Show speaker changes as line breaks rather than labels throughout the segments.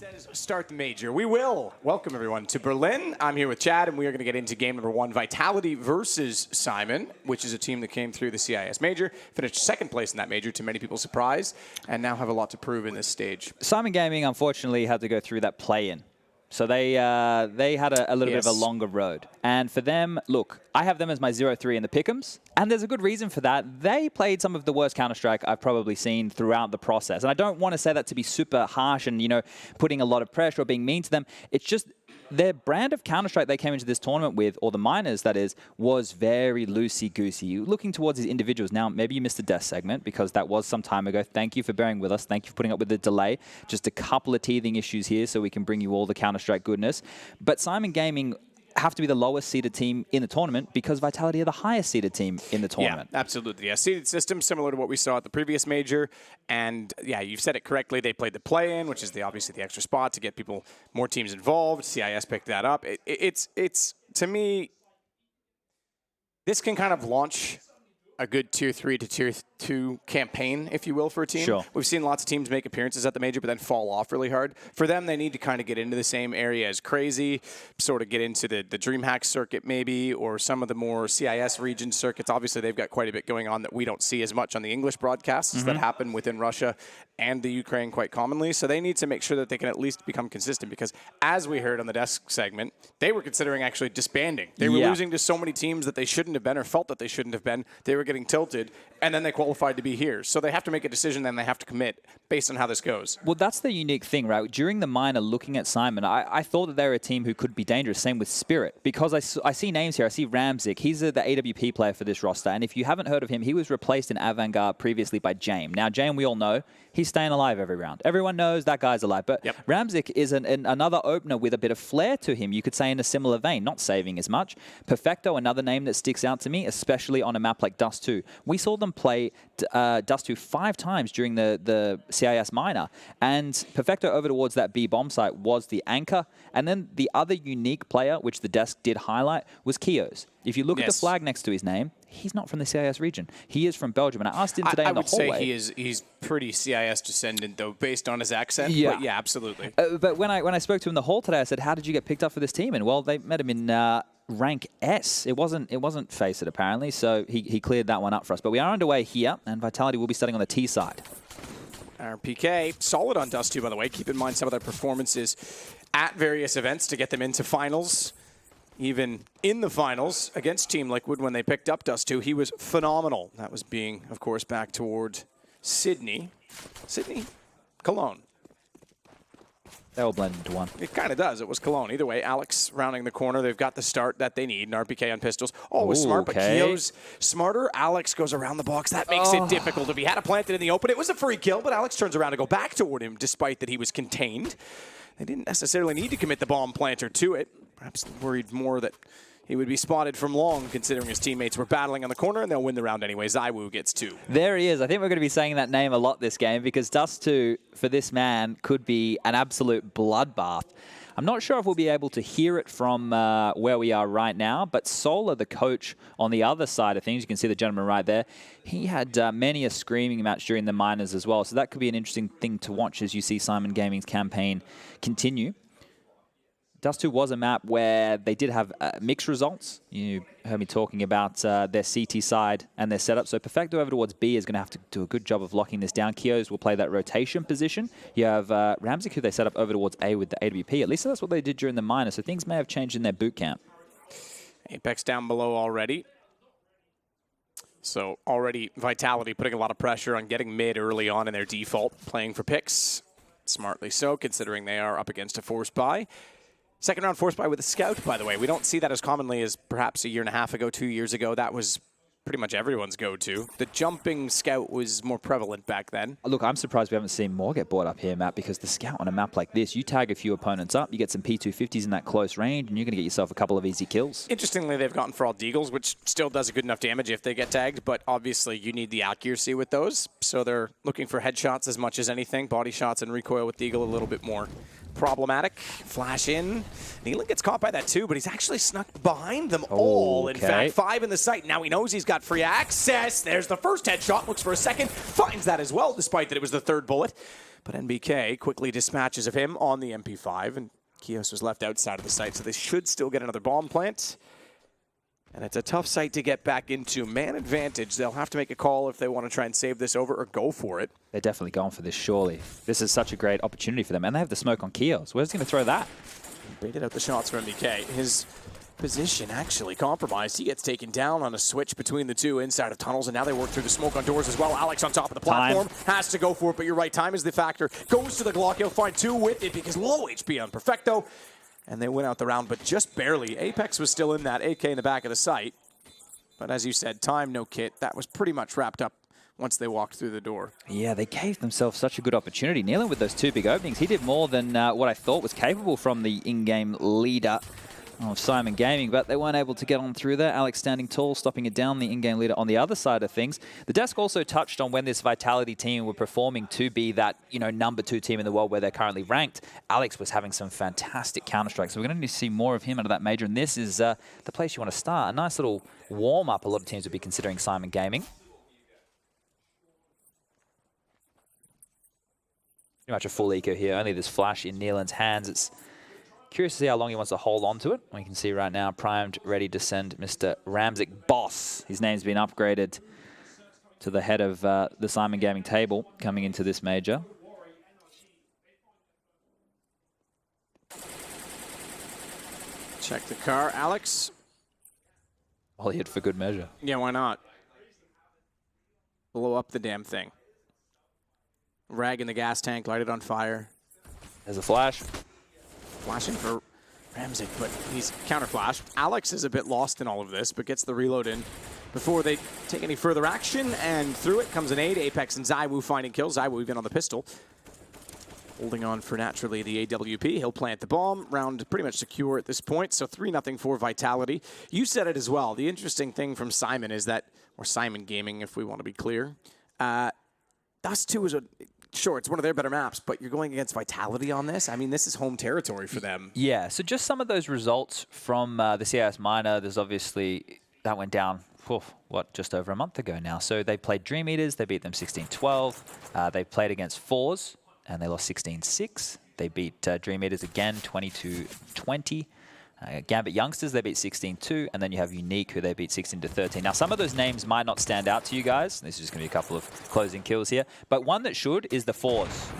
says start the major. We will. Welcome, everyone, to Berlin. I'm here with Chad, and we are going to get into game number 1, Vitality versus Syman, which is a team that came through the CIS Major, finished second place in that major, to many people's surprise, and now have a lot to prove in this stage.
Syman Gaming, unfortunately, had to go through that play-in. So they had a little bit of a longer road. And for them, look, I have them as my 0-3 in the pick'ems, and there's a good reason for that. They played some of the worst Counter-Strike I've probably seen throughout the process. And I don't want to say that to be super harsh and, you know, putting a lot of pressure or being mean to them. It's just their brand of Counter-Strike they came into this tournament with, or the minors, that is, was very loosey-goosey. Looking towards these individuals. Now, maybe you missed the death segment because that was some time ago. Thank you for bearing with us. Thank you for putting up with the delay. Just a couple of teething issues here so we can bring you all the Counter-Strike goodness. But Syman Gaming have to be the lowest seeded team in the tournament because Vitality are the highest seeded team in the tournament.
Yeah, absolutely. Yeah, seeded system similar to what we saw at the previous major. And yeah, you've said it correctly. They played the play-in, which is obviously the extra spot to get more teams involved. CIS picked that up. It's to me, this can kind of launch a good tier 3 to tier 2 campaign, if you will, for a team.
Sure.
We've seen lots of teams make appearances at the major, but then fall off really hard. For them, they need to kind of get into the same area as Crazy, sort of get into the DreamHack circuit maybe, or some of the more CIS region circuits. Obviously, they've got quite a bit going on that we don't see as much on the English broadcasts that happen within Russia and the Ukraine quite commonly. So they need to make sure that they can at least become consistent because, as we heard on the desk segment, they were considering actually disbanding. They were losing to so many teams that they shouldn't have been or felt that they shouldn't have been. They were getting tilted, and then they qualified to be here. So they have to make a decision, then they have to commit based on how this goes.
Well, that's the unique thing, right? During the minor, looking at Syman, I thought that they were a team who could be dangerous. Same with Spirit, because I see names here. I see Ramzik. He's the AWP player for this roster, and if you haven't heard of him, he was replaced in Avangard previously by Jame. Now, Jame, we all know, he's staying alive every round. Everyone knows that guy's alive, but Ramzik is another opener with a bit of flair to him, you could say, in a similar vein, not saving as much. Perfecto, another name that sticks out to me, especially on a map like Dust2. We saw them play Dust2 5 times during the CIS minor, and Perfecto over towards that B bomb site was the anchor, and then the other unique player, which the desk did highlight, was Kios. If you look at the flag next to his name, he's not from the CIS region. He is from Belgium, and I asked him today in the hallway.
I would say he's pretty CIS descendant, though, based on his accent. Yeah, but yeah, absolutely.
But when I spoke to him in the hall today, I said, "How did you get picked up for this team?" And well, they met him in rank S. It wasn't Faceit apparently, so he cleared that one up for us. But we are underway here, and Vitality will be starting on the T side.
RPK, solid on Dust2, by the way. Keep in mind some of their performances at various events to get them into finals. Even in the finals against Team Liquid when they picked up Dust2, he was phenomenal. That was being, of course, back toward Sydney. Cologne.
They all blend into one.
It kind of does. It was Cologne. Either way, Alex rounding the corner. They've got the start that they need. And RPK on pistols. Always smart, but Kio's smarter. Alex goes around the box. That makes it difficult. If he had it planted in the open, it was a free kill, but Alex turns around to go back toward him despite that he was contained. They didn't necessarily need to commit the bomb planter to it. Perhaps worried more that he would be spotted from long, considering his teammates were battling on the corner, and they'll win the round anyway. Zywoo gets 2.
There he is. I think we're going to be saying that name a lot this game because Dust2, for this man, could be an absolute bloodbath. I'm not sure if we'll be able to hear it from where we are right now, but Solar, the coach on the other side of things, you can see the gentleman right there, he had many a screaming match during the minors as well, so that could be an interesting thing to watch as you see Syman Gaming's campaign continue. Dust2 was a map where they did have mixed results. You heard me talking about their CT side and their setup. So Perfecto over towards B is going to have to do a good job of locking this down. Kios will play that rotation position. You have Ramzik, who they set up over towards A with the AWP. At least that's what they did during the minor. So things may have changed in their boot camp.
Apex down below already. So already Vitality putting a lot of pressure on getting mid early on in their default, playing for picks. Smartly so, considering they are up against a force buy. Second round force buy with a scout, by the way. We don't see that as commonly as perhaps a year and a half ago, 2 years ago. That was pretty much everyone's go-to. The jumping scout was more prevalent back then.
Look, I'm surprised we haven't seen more get brought up here, Matt, because the scout on a map like this, you tag a few opponents up, you get some P250s in that close range, and you're going to get yourself a couple of easy kills.
Interestingly, they've gotten Fraught Deagles, which still does a good enough damage if they get tagged, but obviously you need the accuracy with those. So they're looking for headshots as much as anything, body shots and recoil with Deagle a little bit more problematic. Flash in. Nealon gets caught by that too, but he's actually snuck behind them all. In fact, 5 in the sight. Now he knows he's got free access. There's the first headshot. Looks for a second. Finds that as well, despite that it was the third bullet. But NBK quickly dispatches of him on the MP5, and Kios was left outside of the site, so they should still get another bomb plant. And it's a tough site to get back into. Man advantage. They'll have to make a call if they want to try and save this over or go for it.
They're definitely going for this, surely. This is such a great opportunity for them. And they have the smoke on Kios. Where's he going to throw that?
Baited out the shots for MBK. His position actually compromised. He gets taken down on a switch between the two inside of tunnels, and now they work through the smoke on doors as well. Alex on top of the platform. Has to go for it, but you're right. Time is the factor. Goes to the Glock. He'll find 2 with it because low HP on Perfecto. And they win out the round, but just barely. Apex was still in that AK in the back of the site. But as you said, time, no kit. That was pretty much wrapped up once they walked through the door.
Yeah, they gave themselves such a good opportunity. Nealon with those 2 big openings. He did more than what I thought was capable from the in-game leader of Syman Gaming, but they weren't able to get on through there. Alex standing tall, stopping it down, the in-game leader on the other side of things. The desk also touched on when this Vitality team were performing to be that, number 2 team in the world where they're currently ranked. Alex was having some fantastic counter-strikes, so we're going to need to see more of him out of that major, and this is the place you want to start. A nice little warm-up a lot of teams would be considering Syman Gaming. Pretty much a full eco here, only this flash in Nealon's hands. It's curious to see how long he wants to hold on to it. We can see right now, primed, ready to send Mr. Ramzik Boss. His name's been upgraded to the head of the Syman Gaming table coming into this major.
Check the car. Alex.
Well, he hit for good measure.
Yeah, why not? Blow up the damn thing. Rag in the gas tank, light it on fire.
There's a flash.
Flashing for Ramzik, but he's counter-flashed. Alex is a bit lost in all of this, but gets the reload in before they take any further action, and through it comes an aid. Apex and ZywOo finding kills. ZywOo even on the pistol. Holding on for, naturally, the AWP. He'll plant the bomb. Round pretty much secure at this point, so 3-0 for Vitality. You said it as well. The interesting thing from Syman is that, or Syman Gaming, if we want to be clear, Dust2 is sure, it's one of their better maps, but you're going against Vitality on this? I mean, this is home territory for them.
Yeah, so just some of those results from the CIS minor, there's obviously, that went down, just over a month ago now. So they played Dream Eaters, they beat them 16-12. They played against Fours, and they lost 16-6. They beat Dream Eaters again, 22-20. Gambit Youngsters, they beat 16-2, and then you have Unique, who they beat 16-13. Now, some of those names might not stand out to you guys. This is just going to be a couple of closing kills here. But one that should is the Fours.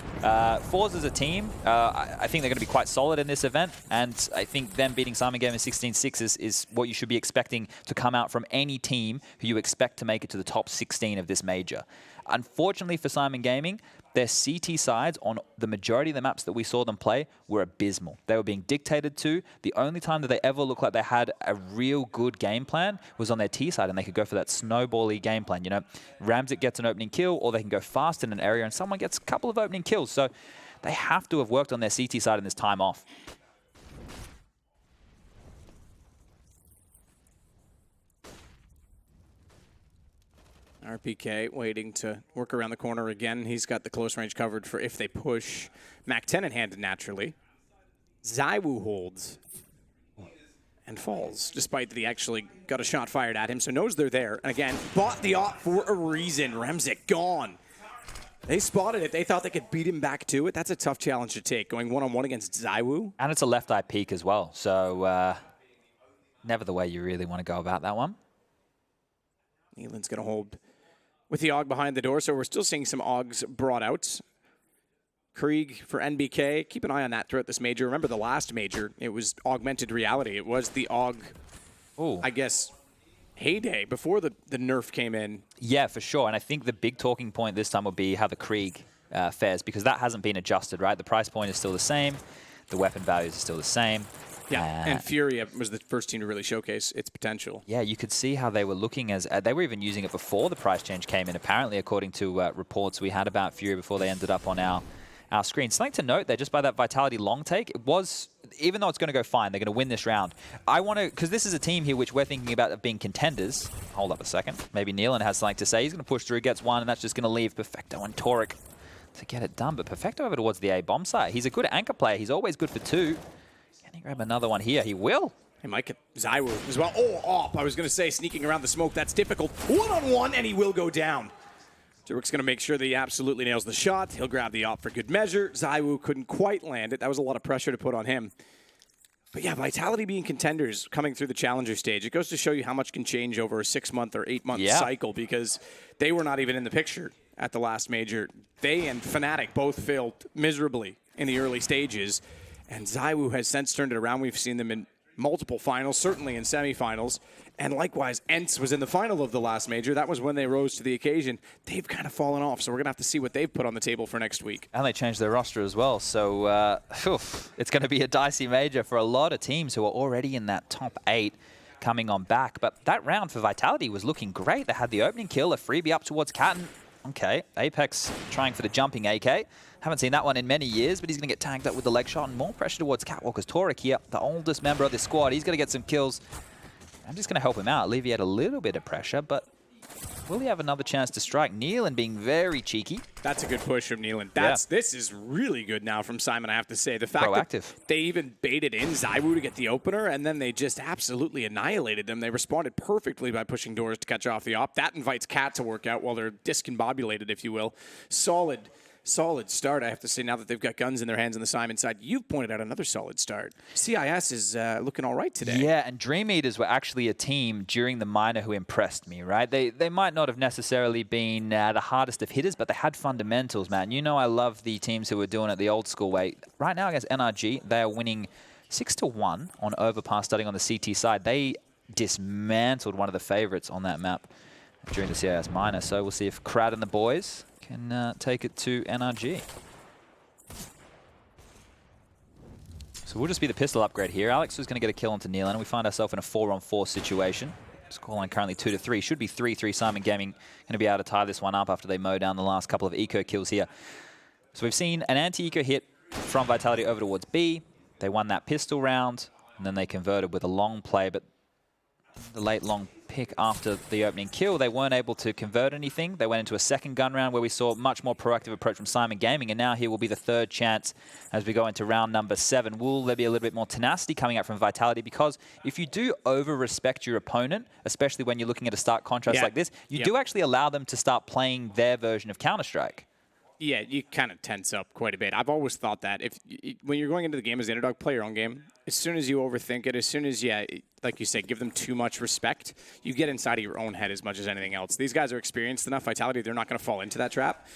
Fours as a team, I think they're going to be quite solid in this event, and I think them beating Syman Gaming 16-6 is what you should be expecting to come out from any team who you expect to make it to the top 16 of this major. Unfortunately for Syman Gaming, their CT sides on the majority of the maps that we saw them play were abysmal. They were being dictated to. The only time that they ever looked like they had a real good game plan was on their T side, and they could go for that snowball-y game plan. Ramzik gets an opening kill, or they can go fast in an area, and someone gets a couple of opening kills. So they have to have worked on their CT side in this time off.
RPK waiting to work around the corner again. He's got the close range covered for if they push. Mac 10 in hand naturally. ZywOo holds and falls, despite that he actually got a shot fired at him, so knows they're there. And again, bought the op for a reason. Ramzik gone. They spotted it. They thought they could beat him back to it. That's a tough challenge to take, going one-on-one against ZywOo.
And it's a left eye peek as well, so never the way you really want to go about that one.
Nealon's going to hold with the AUG behind the door, so we're still seeing some AUGs brought out. Krieg for NBK. Keep an eye on that throughout this major. Remember the last major, it was augmented reality. It was the AUG, I guess, heyday before the nerf came in.
Yeah, for sure. And I think the big talking point this time will be how the Krieg fares, because that hasn't been adjusted, right? The price point is still the same. The weapon values are still the same.
Yeah, and Furia was the first team to really showcase its potential.
Yeah, you could see how they were looking as... they were even using it before the price change came in, apparently, according to reports we had about Furia before they ended up on our screen. Something to note there, just by that Vitality long take, it was... Even though it's going to go fine, they're going to win this round. I want to... Because this is a team here which we're thinking about being contenders. Hold up a second. Maybe Nealon has something to say. He's going to push through, gets one, and that's just going to leave Perfecto and Torek to get it done. But Perfecto over towards the A bomb site. He's a good anchor player. He's always good for 2. Can he grab another one here? He will.
He might get ZywOo as well. Oh, op. I was going to say sneaking around the smoke. That's difficult. One-on-one, and he will go down. Jurik's going to make sure that he absolutely nails the shot. He'll grab the op for good measure. ZywOo couldn't quite land it. That was a lot of pressure to put on him. But yeah, Vitality being contenders coming through the challenger stage, it goes to show you how much can change over a 6-month or 8-month cycle, because they were not even in the picture at the last major. They and Fnatic both failed miserably in the early stages, and ZywOo has since turned it around. We've seen them in multiple finals, certainly in semifinals, and likewise, ENCE was in the final of the last major. That was when they rose to the occasion. They've kind of fallen off, so we're going to have to see what they've put on the table for next week.
And they changed their roster as well, so it's going to be a dicey major for a lot of teams who are already in that top 8 coming on back. But that round for Vitality was looking great. They had the opening kill, a freebie up towards Katten. Okay, Apex trying for the jumping AK. Haven't seen that one in many years, but he's going to get tagged up with the leg shot, and more pressure towards Catwalker's Torek here, the oldest member of this squad. He's going to get some kills. I'm just going to help him out, alleviate a little bit of pressure, but will he have another chance to strike? Nealon being very cheeky.
That's a good push from Nealon. This is really good now from Syman, I have to say. The fact
Proactive.
that they even baited in ZywOo to get the opener, and then they just absolutely annihilated them. They responded perfectly by pushing doors to catch off the op. That invites Cat to work out while they're discombobulated, if you will. Solid start, I have to say, now that they've got guns in their hands on the Syman side. You've pointed out another solid start. CIS is looking all right today.
Yeah, and Dream Eaters were actually a team during the minor who impressed me, right? They might not have necessarily been the hardest of hitters, but they had fundamentals, man. You know I love the teams who are doing it the old school way. Right now against NRG, they are winning 6-1 on Overpass starting on the CT side. They dismantled one of the favorites on that map during the CIS minor, so we'll see if Krad and the boys can take it to NRG. So we'll just be the pistol upgrade here. Alex was going to get a kill onto Nealon, and we find ourselves in a 4-on-4 situation. Scoreline currently 2-3. Should be 3-3. Syman Gaming going to be able to tie this one up after they mow down the last couple of eco kills here. So we've seen an anti-eco hit from Vitality over towards B. They won that pistol round, and then they converted with a long play, but the late long pick after the opening kill, they weren't able to convert anything. They went into a second gun round where we saw a much more proactive approach from Syman Gaming, and now here will be the third chance as we go into round number 7. Will there be a little bit more tenacity coming out from Vitality? Because if you do over-respect your opponent, especially when you're looking at a stark contrast like this, you do actually allow them to start playing their version of Counter-Strike.
Yeah, you kind of tense up quite a bit. I've always thought that when you're going into the game as the underdog, play your own game. As soon as you overthink it, as soon as like you say, give them too much respect, you get inside of your own head as much as anything else. These guys are experienced enough. Vitality, they're not going to fall into that trap.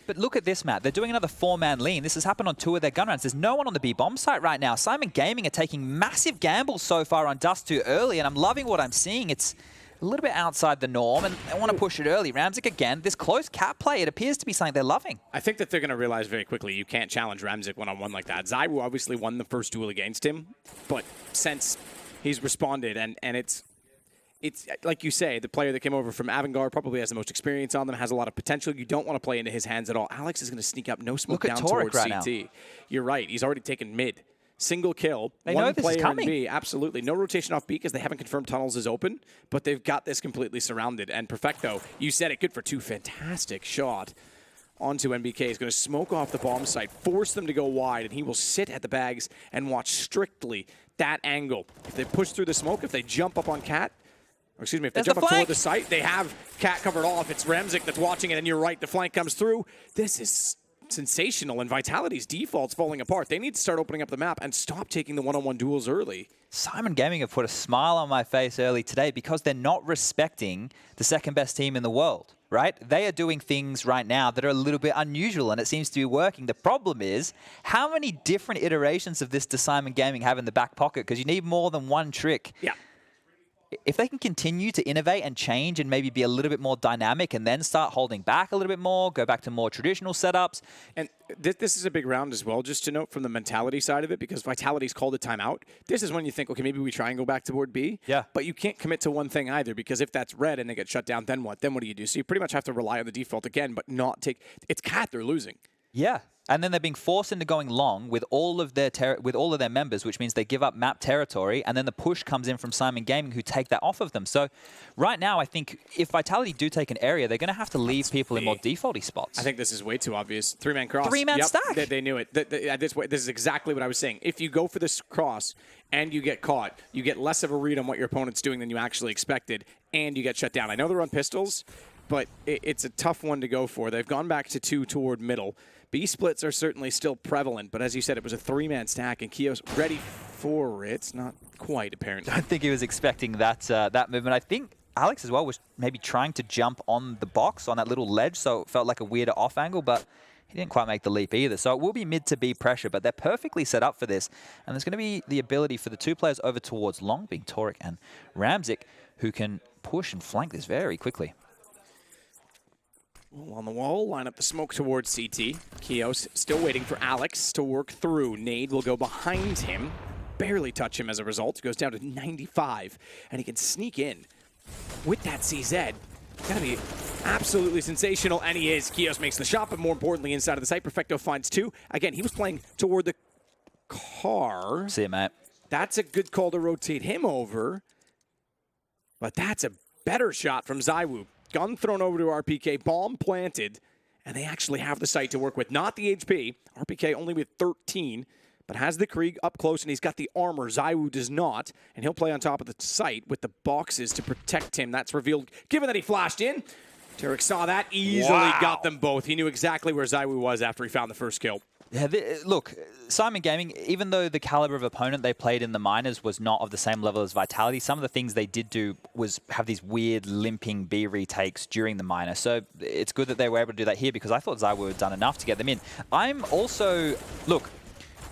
But look at this, Matt. They're doing another 4-man lean. This has happened on 2 of their gun rounds. There's no one on the B bomb site right now. Syman Gaming are taking massive gambles so far on Dust2 early, and I'm loving what I'm seeing. It's a little bit outside the norm, and they want to push it early. Ramzik again, this close cap play, it appears to be something they're loving. I
think that they're going to realize very quickly you can't challenge Ramzik one-on-one like that. ZywOo obviously won the first duel against him, but since he's responded, and it's like you say, the player that came over from Avangard probably has the most experience on them, has a lot of potential. You don't want to play into his hands at all. Alex is going to sneak up, no smoke down towards CT. Now. You're right, he's already taken mid. Single kill,
they
one
know this
player
is coming.
in B, absolutely. No rotation off B because they haven't confirmed tunnels is open, but they've got this completely surrounded. And Perfecto, you said it, good for 2, fantastic shot onto NBK. He's going to smoke off the bomb site, force them to go wide, and he will sit at the bags and watch strictly that angle. If they push through the smoke, if they jump up on Cat, or excuse me, if they jump up toward the site, they have Cat covered off. It's Ramzik that's watching it, and you're right, the flank comes through. This is sensational, and Vitality's default's falling apart. They need to start opening up the map and stop taking the one-on-one duels early.
Syman Gaming have put a smile on my face early today because they're not respecting the second best team in the world, right? They are doing things right now that are a little bit unusual, and it seems to be working. The problem is, how many different iterations of this does Syman Gaming have in the back pocket? Because you need more than one trick.
Yeah.
If they can continue to innovate and change and maybe be a little bit more dynamic and then start holding back a little bit more, go back to more traditional setups.
And this is a big round as well, just to note from the mentality side of it, because Vitality's called a timeout. This is when you think, okay, maybe we try and go back to board B.
Yeah.
But you can't commit to one thing either, because if that's red and they get shut down, then what? Then what do you do? So you pretty much have to rely on the default again, but not take... It's Cat they're losing.
Yeah. And then they're being forced into going long with all of their members, which means they give up map territory, and then the push comes in from Syman Gaming, who take that off of them. So right now, I think if Vitality do take an area, they're going to have to leave people in more defaulty spots.
I think this is way too obvious. Three-man cross.
Three-man stack.
They knew it. This is exactly what I was saying. If you go for this cross and you get caught, you get less of a read on what your opponent's doing than you actually expected, and you get shut down. I know they're on pistols, but it's a tough one to go for. They've gone back to 2 toward middle. B splits are certainly still prevalent, but as you said, it was a 3-man stack, and Kios ready for it. Not quite, apparently.
I don't think he was expecting that movement. I think Alex as well was maybe trying to jump on the box on that little ledge, so it felt like a weirder off angle, but he didn't quite make the leap either. So it will be mid to B pressure, but they're perfectly set up for this. And there's going to be the ability for the 2 players over towards long, being Torek and Ramzik, who can push and flank this very quickly.
On the wall, line up the smoke towards CT. Kios still waiting for Alex to work through. Nade will go behind him, barely touch him as a result. Goes down to 95, and he can sneak in with that CZ. Gotta be absolutely sensational, and he is. Kios makes the shot, but more importantly, inside of the site, Perfecto finds 2. Again, he was playing toward the car.
See it, mate.
That's a good call to rotate him over, but that's a better shot from ZywOo. Gun thrown over to RPK, bomb planted, and they actually have the site to work with. Not the HP. RPK only with 13, but has the Krieg up close, and he's got the armor. ZywOo does not, and he'll play on top of the site with the boxes to protect him. That's revealed, given that he flashed in. Tarek saw that, easily got them both. He knew exactly where ZywOo was after he found the first kill.
Yeah, look, Syman Gaming, even though the caliber of opponent they played in the minors was not of the same level as Vitality, some of the things they did do was have these weird limping B retakes during the minor. So it's good that they were able to do that here, because I thought ZywOo had done enough to get them in. I'm also, look,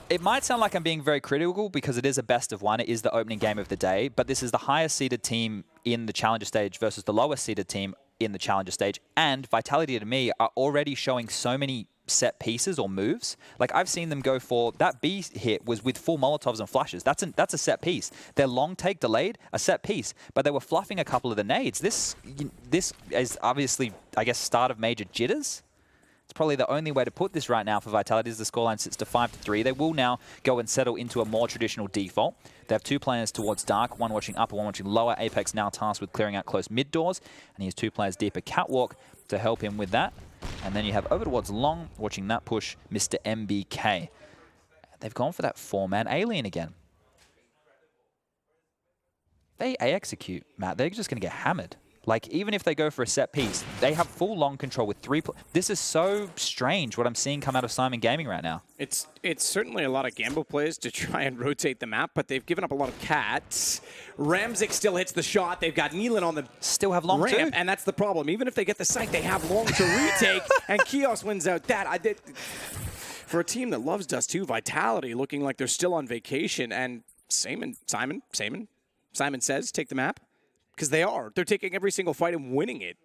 it might sound like I'm being very critical because it is a best of 1. It is the opening game of the day, but this is the highest seeded team in the Challenger stage versus the lowest seeded team in the Challenger stage. And Vitality, to me, are already showing so many set pieces or moves. Like, I've seen them go for that B hit was with full Molotovs and flashes. That's a set piece. Their long take delayed, a set piece, but they were fluffing a couple of the nades. This is obviously, I guess, start of major jitters. It's probably the only way to put this right now for Vitality, as the scoreline sits to 5-3. They will now go and settle into a more traditional default. They have 2 players towards dark, one watching upper, one watching lower. Apex now tasked with clearing out close mid doors, and he has 2 players deeper catwalk to help him with that. And then you have over towards long, watching that push, Mr. MBK. They've gone for that 4-man alien again. They execute, Matt. They're just going to get hammered. Like, even if they go for a set piece, they have full long control with 3. This is so strange what I'm seeing come out of Syman Gaming right now.
It's certainly a lot of gamble plays to try and rotate the map, but they've given up a lot of cats. Ramzik still hits the shot. They've got Nealon on the
still have long
ramp,
too.
and that's the problem. Even if they get the site, they have long to retake, and Kios wins out that. For a team that loves Dust2, Vitality looking like they're still on vacation, and Simon says, take the map. Because they are. They're taking every single fight and winning it.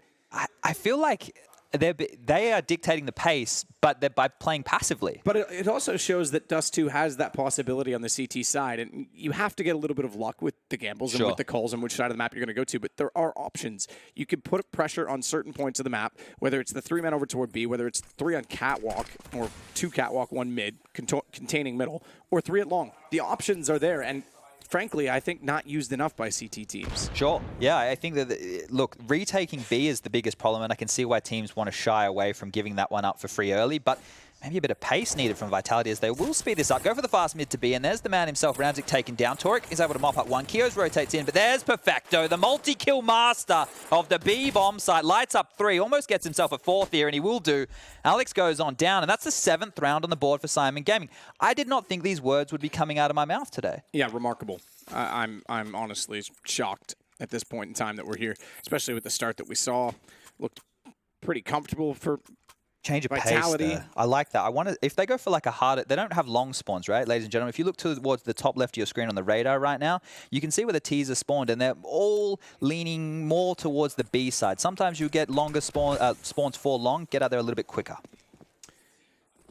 I feel like they are dictating the pace, but they're by playing passively.
But it also shows that Dust2 has that possibility on the CT side, and you have to get a little bit of luck with the gambles and with the calls and which side of the map you're going to go to, but there are options. You can put pressure on certain points of the map, whether it's the 3-man over toward B, whether it's 3 on catwalk, or 2 catwalk, 1 mid, containing middle, or 3 at long. The options are there, and frankly, I think not used enough by CT teams.
Sure. Yeah, I think that, look, retaking B is the biggest problem, and I can see why teams want to shy away from giving that one up for free early, but maybe a bit of pace needed from Vitality as they will speed this up. Go for the fast mid to B, and there's the man himself, Ramzik, taken down. Torek is able to mop up 1. Kios rotates in, but there's Perfecto, the multi-kill master of the B bomb site. Lights up 3, almost gets himself a 4th here, and he will do. Alex goes on down, and that's the 7th round on the board for Syman Gaming. I did not think these words would be coming out of my mouth today.
Yeah, remarkable. I'm honestly shocked at this point in time that we're here, especially with the start that we saw. Looked pretty comfortable for
change of
Vitality.
Pace, I like that. I want to, if they go for like a harder, they don't have long spawns, right, ladies and gentlemen? If you look towards the top left of your screen on the radar right now, you can see where the teaser spawned, and they're all leaning more towards the B side. Sometimes you get longer spawns for long, get out there a little bit quicker.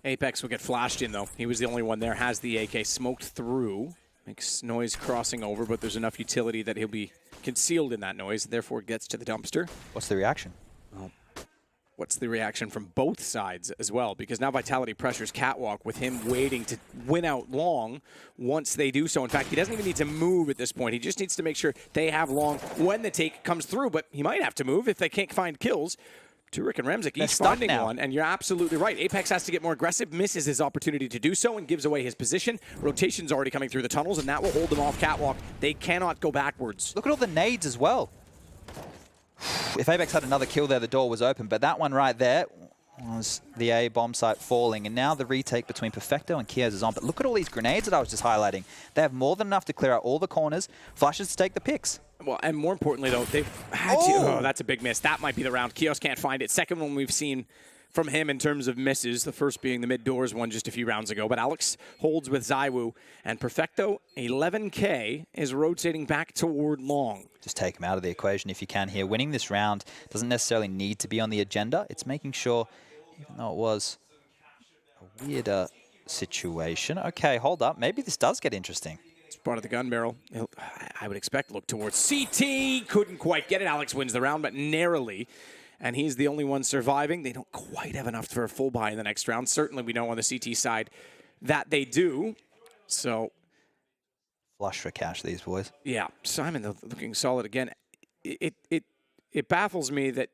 Apex will get flashed in, though. He was the only one there, has the AK smoked through. Makes noise crossing over, but there's enough utility that he'll be concealed in that noise, therefore gets to the dumpster.
What's the reaction?
Well, what's the reaction from both sides as well, because now Vitality pressures Catwalk with him waiting to win out long once they do so. In fact, he doesn't even need to move at this point. He just needs to make sure they have long when the take comes through, but he might have to move if they can't find kills. Turek and Ramzik each finding one, and you're absolutely right. Apex has to get more aggressive, misses his opportunity to do so, and gives away his position. Rotation's already coming through the tunnels, and that will hold them off Catwalk. They cannot go backwards.
Look at all the nades as well. If Apex had another kill there, the door was open, but that one right there was the A bomb site falling, and now the retake between Perfecto and Kios is on. But look at all these grenades that I was just highlighting. They have more than enough to clear out all the corners, flashes to take the picks.
Well, and more importantly, though, they've had to... Oh, that's a big miss. That might be the round. Kios can't find it. Second one we've seen from him in terms of misses. The first being the mid-doors one just a few rounds ago. But Alex holds with Zywoo. And Perfecto, 11K, is rotating back toward long.
Just take him out of the equation if you can here. Winning this round doesn't necessarily need to be on the agenda. It's making sure, even though it was a weirder situation. Okay, hold up. Maybe this does get interesting.
Part of the gun barrel. I would expect look towards CT. Couldn't quite get it. Alex wins the round, but narrowly. And he's the only one surviving. They don't quite have enough for a full buy in the next round. Certainly we know on the CT side that they do. So.
Flush for cash, these boys.
Yeah. Syman looking solid again. It baffles me that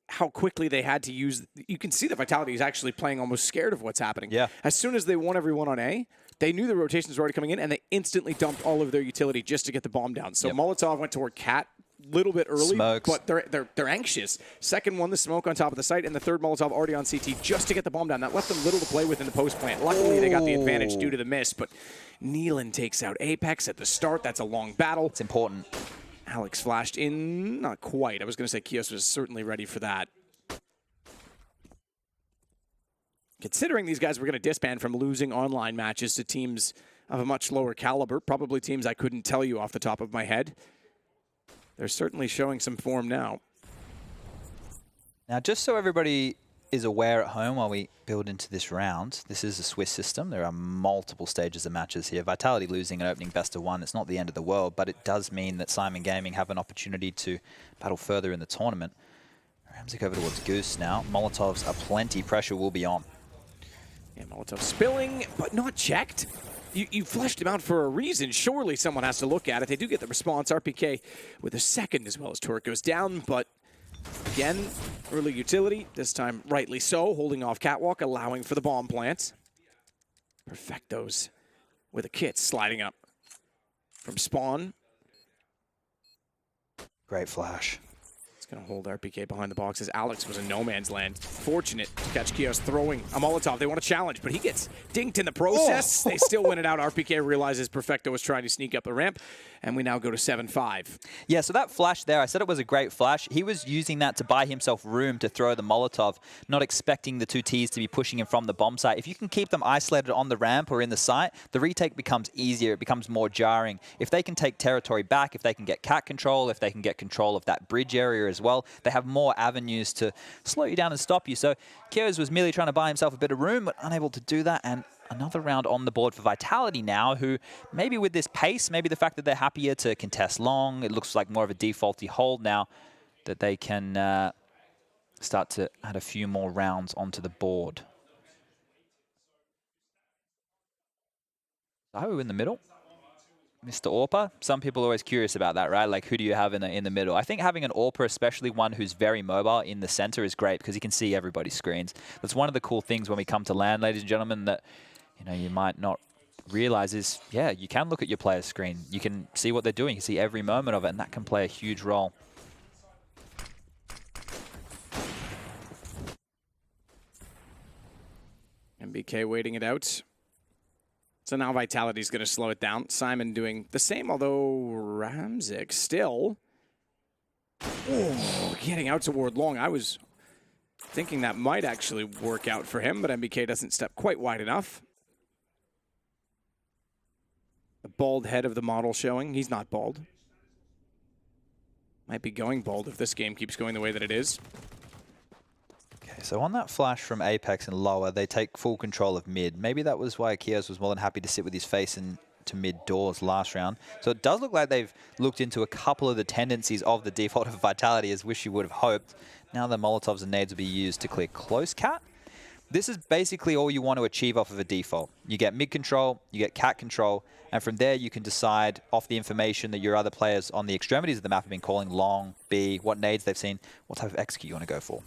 how quickly they had to use. You can see that Vitality is actually playing almost scared of what's happening.
Yeah.
As soon as they won everyone on A, they knew the rotations were already coming in, and they instantly dumped all of their utility just to get the bomb down. So Molotov went toward Cat a little bit early,
Smokes.
but they're anxious. Second one, the smoke on top of the site, and the third Molotov already on CT just to get the bomb down. That left them little to play with in the post plant. Luckily, they got the advantage due to the miss, but Nealon takes out Apex at the start. That's a long battle.
It's important.
Alex flashed in. Not quite. I was going to say Kios was certainly ready for that. Considering these guys were going to disband from losing online matches to teams of a much lower caliber, probably teams I couldn't tell you off the top of my head, they're certainly showing some form now.
Now, just so everybody is aware at home while we build into this round, this is a Swiss system. There are multiple stages of matches here. Vitality losing an opening best of one, it's not the end of the world, but it does mean that Syman Gaming have an opportunity to battle further in the tournament. Ramzik over towards Goose now. Molotovs are plenty. Pressure will be on.
Yeah, Molotov spilling, but not checked. You fleshed him out for a reason. Surely someone has to look at it. They do get the response. RPK with a second as well as Turek goes down, but again, early utility, this time rightly so, holding off Catwalk, allowing for the bomb plant. Perfectos with a kit sliding up from spawn.
Great flash.
It's going to hold RPK behind the boxes. Alex was in no man's land. Fortunate to catch Kios throwing a Molotov. They want to challenge, but he gets dinked in the process. They still win it out. RPK realizes Perfecto was trying to sneak up the ramp, and we now go to 7-5.
Yeah, so that flash there, I said it was a great flash. He was using that to buy himself room to throw the Molotov, not expecting the two Ts to be pushing him from the bomb site. If you can keep them isolated on the ramp or in the site, the retake becomes easier. It becomes more jarring. If they can take territory back, if they can get cat control, if they can get control of that bridge area as well, they have more avenues to slow you down and stop you. So Kios was merely trying to buy himself a bit of room, but unable to do that. And another round on the board for Vitality now, who maybe with this pace, maybe the fact that they're happier to contest long, it looks like more of a defaulty hold now, that they can start to add a few more rounds onto the board. So in the middle, Mr. Orpa. Some people are always curious about that, right? Like, who do you have in the middle? I think having an Orpa, especially one who's very mobile in the center, is great because you can see everybody's screens. That's one of the cool things when we come to LAN, ladies and gentlemen, that you might not realize is, yeah, you can look at your player's screen. You can see what they're doing. You see every moment of it, and that can play a huge role.
MBK waiting it out. So now Vitality's going to slow it down. Syman doing the same, although Ramzik still getting out toward long. I was thinking that might actually work out for him, but MBK doesn't step quite wide enough. The bald head of the model showing. He's not bald. Might be going bald if this game keeps going the way that it is.
Okay, so on that flash from Apex and lower, they take full control of mid. Maybe that was why Kios was more than happy to sit with his face into to mid-doors last round. So it does look like they've looked into a couple of the tendencies of the default of Vitality, as Wish you would have hoped. Now the Molotovs and nades will be used to clear close cat. This is basically all you want to achieve off of a default. You get mid control, you get cat control, and from there you can decide off the information that your other players on the extremities of the map have been calling, long, B, what nades they've seen, what type of execute you want to go for.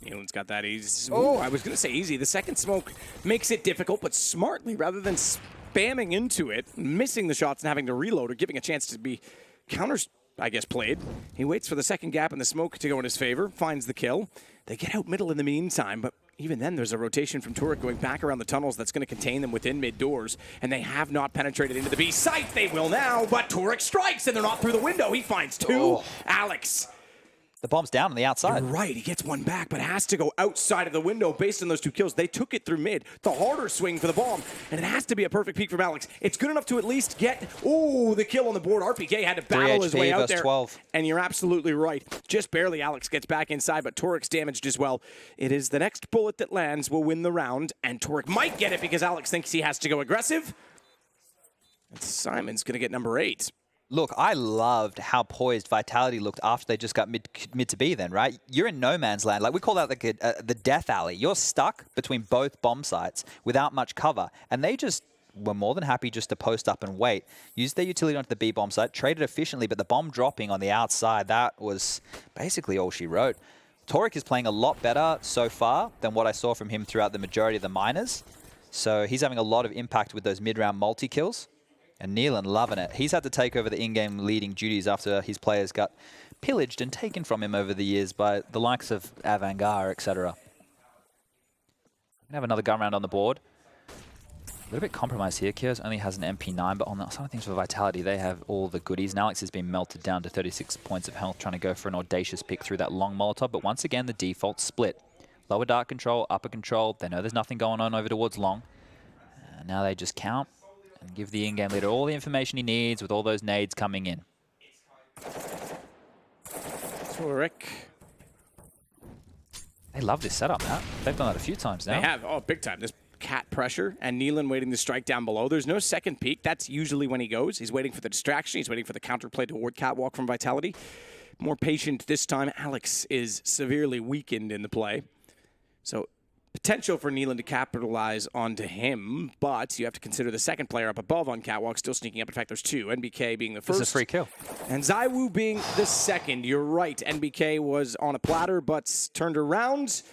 Nealon's got that easy. Oh, I was going to say easy. The second smoke makes it difficult, but smartly, rather than spamming into it, missing the shots and having to reload or giving a chance to be counters, I guess, played. He waits for the second gap in the smoke to go in his favor, finds the kill. They get out middle in the meantime, but even then there's a rotation from Turek going back around the tunnels that's going to contain them within mid doors, and they have not penetrated into the B site. They will now, but Turek strikes, and they're not through the window. He finds two.
Oh.
Alex.
The bomb's down on the outside.
You're right, he gets one back, but has to go outside of the window based on those two kills. They took it through mid. The harder swing for the bomb, and it has to be a perfect peek from Alex. It's good enough to at least get, the kill on the board. RPK had to battle his way out there.
12.
And you're absolutely right. Just barely Alex gets back inside, but Torek's damaged as well. It is the next bullet that lands will win the round, and Turek might get it because Alex thinks he has to go aggressive. And Syman's going to get number 8.
Look, I loved how poised Vitality looked after they just got mid to B then, right? You're in no man's land. Like, we call that like the death alley. You're stuck between both bomb sites without much cover. And they just were more than happy just to post up and wait. Used their utility onto the B bomb site, traded efficiently, but the bomb dropping on the outside, that was basically all she wrote. Turek is playing a lot better so far than what I saw from him throughout the majority of the minors. So he's having a lot of impact with those mid-round multi-kills. And Nealon loving it. He's had to take over the in-game leading duties after his players got pillaged and taken from him over the years by the likes of Avangar, etc. We're going to have another gun round on the board. A little bit compromised here. Kios only has an MP9, but on the side of things for Vitality, they have all the goodies. And Alex has been melted down to 36 points of health, trying to go for an audacious pick through that long Molotov. But once again, the default split. Lower dark control, upper control. They know there's nothing going on over towards long. And now they just count and give the in-game leader all the information he needs with all those nades coming in.
Turek.
They love this setup, Matt. They've done that a few times now.
They have. Oh, big time. This cat pressure and Nealon waiting to strike down below. There's no second peek. That's usually when he goes. He's waiting for the distraction. He's waiting for the counterplay toward catwalk from Vitality. More patient this time. Alex is severely weakened in the play. So potential for Nealon to capitalize onto him, but you have to consider the second player up above on catwalk still sneaking up. In fact, there's two. NBK being the first.
This is a free kill.
And ZywOo being the second. You're right. NBK was on a platter, but turned around.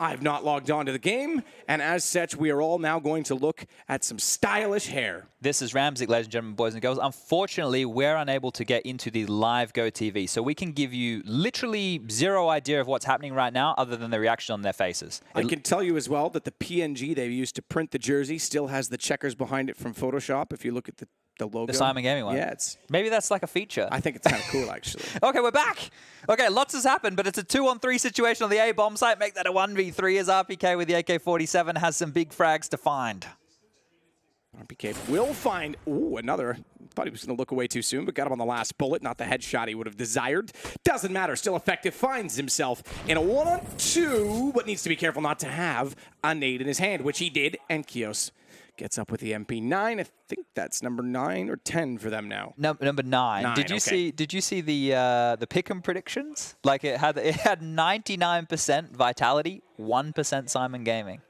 I've not logged on to the game, and as such, we are all now going to look at some stylish hair.
This is Ramzik, ladies and gentlemen, boys and girls. Unfortunately, we're unable to get into the live Go TV, so we can give you literally zero idea of what's happening right now other than the reaction on their faces.
I can tell you as well that the PNG they used to print the jersey still has the checkers behind it from Photoshop. If you look at the logo.
The Syman Gaming one?
Yeah, it's...
Maybe that's like a feature.
I think it's kind of cool, actually.
Okay, we're back. Okay, lots has happened, but it's a 2-on-3 situation on the A bomb site. Make that a 1v3 as RPK with the AK-47 has some big frags to find.
RPK will find, another. Thought he was going to look away too soon, but got him on the last bullet. Not the headshot he would have desired. Doesn't matter, still effective. Finds himself in a 1-on-2, but needs to be careful not to have a nade in his hand, which he did, and Kios gets up with the MP9. I think that's number 9 or 10 for them now.
Number 9. Did you
okay.
see? Did you see the pick'em predictions? Like it had 99% Vitality, 1% Syman Gaming.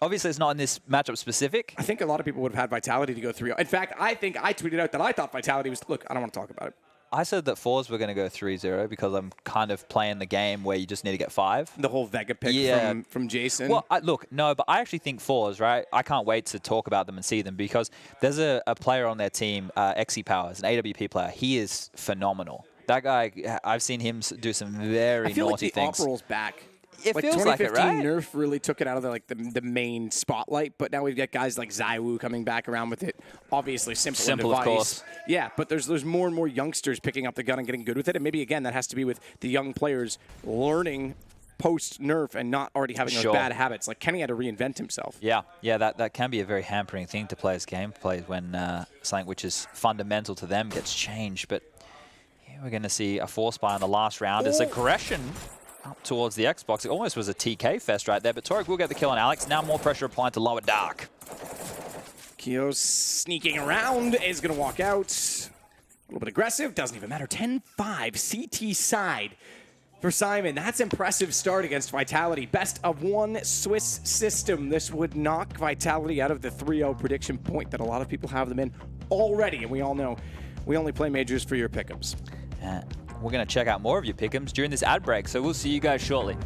Obviously, it's not in this matchup specific.
I think a lot of people would have had Vitality to go 3-0. In fact, I think I tweeted out that I thought Vitality was. Look, I don't want to talk about it.
I said that fours were going to go 3-0 because I'm kind of playing the game where you just need to get 5.
The whole Vega pick from Jason.
Well, look, no, but I actually think fours, right? I can't wait to talk about them and see them because there's a player on their team, Xe Powers, an AWP player. He is phenomenal. That guy, I've seen him do some very naughty things.
The Operal's back.
It feels like it, right?
2015 Nerf really took it out of the main spotlight, but now we've got guys like ZywOo coming back around with it. Obviously simple
of course.
Yeah, but there's more and more youngsters picking up the gun and getting good with it, and maybe again that has to be with the young players learning post Nerf and not already having those bad habits. Like Kenny had to reinvent himself.
Yeah, that can be a very hampering thing to players' gameplay when something which is fundamental to them gets changed. But here we're going to see a 4-spy in the last round as aggression up towards the Xbox. It almost was a TK fest right there, but Turek will get the kill on Alex. Now more pressure applied to lower dark.
Kyo sneaking around, is going to walk out. A little bit aggressive, doesn't even matter. 10-5, CT side for Syman. That's impressive start against Vitality. Best of one Swiss system. This would knock Vitality out of the 3-0 prediction point that a lot of people have them in already. And we all know we only play majors for your pick'ems.
We're going to check out more of your pick'ems during this ad break, so we'll see you guys shortly.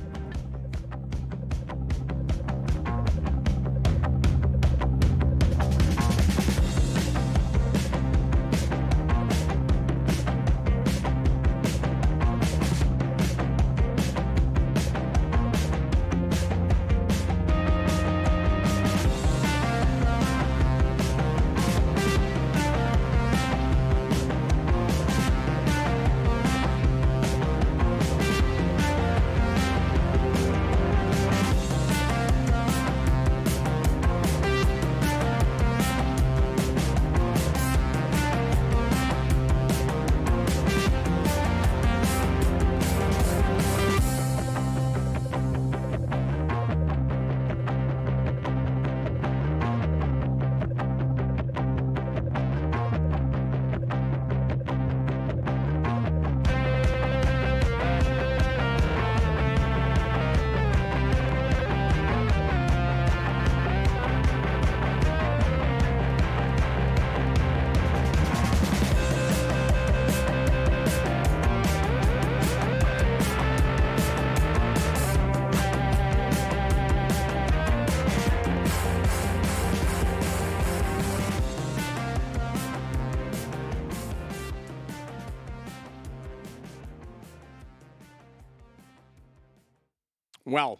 Well,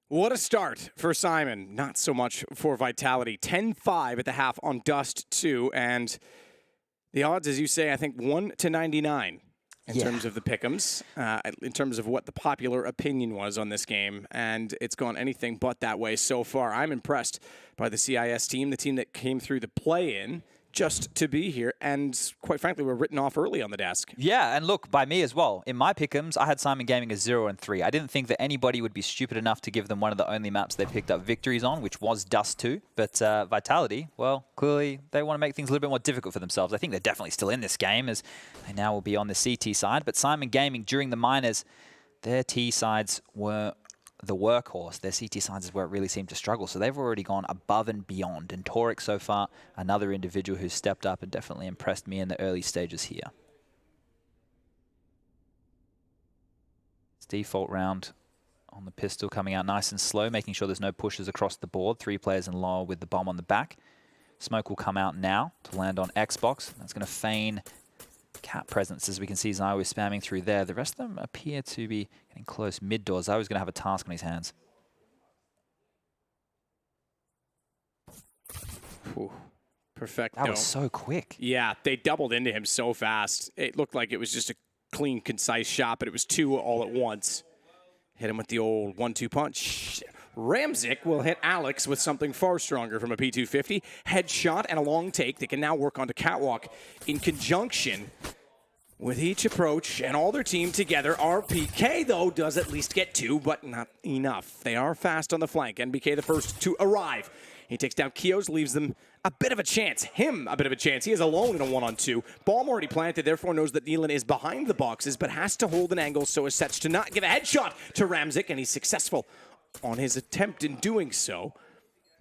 what a start for Syman. Not so much for Vitality. 10-5 at the half on Dust2. And the odds, as you say, I think 1-99 in terms of the pick'ems, in terms of what the popular opinion was on this game. And it's gone anything but that way so far. I'm impressed by the CIS team, the team that came through the play-in just to be here, and quite frankly, we're written off early on the desk.
Yeah, and look, by me as well. In my pick'ems, I had Syman Gaming as 0-3. I didn't think that anybody would be stupid enough to give them one of the only maps they picked up victories on, which was Dust2. But Vitality, well, clearly they want to make things a little bit more difficult for themselves. I think they're definitely still in this game, as they now will be on the CT side. But Syman Gaming, during the minors, their T sides were the workhorse. Their CT sides is where it really seemed to struggle. So they've already gone above and beyond. And Torek so far, another individual who's stepped up and definitely impressed me in the early stages here. It's default round on the pistol, coming out nice and slow, making sure there's no pushes across the board. 3 players in lower with the bomb on the back. Smoke will come out now to land on Xbox. That's going to feign cat presence, as we can see Zai was spamming through there. The rest of them appear to be getting close mid-door. Zai was going to have a task on his hands.
Ooh, perfect.
That was so quick.
Yeah, they doubled into him so fast. It looked like it was just a clean, concise shot, but it was 2 all at once. Hit him with the old 1-2 punch. Ramzik will hit Alex with something far stronger from a P250. Headshot and a long take. They can now work onto Catwalk in conjunction with each approach and all their team together. RPK, though, does at least get 2, but not enough. They are fast on the flank. NBK the first to arrive. He takes down Kios, leaves them a bit of a chance. Him a bit of a chance. He is alone in a 1-on-2. Bomb already planted, therefore knows that Nealon is behind the boxes, but has to hold an angle so as such to not give a headshot to Ramzik, and he's successful on his attempt in doing so.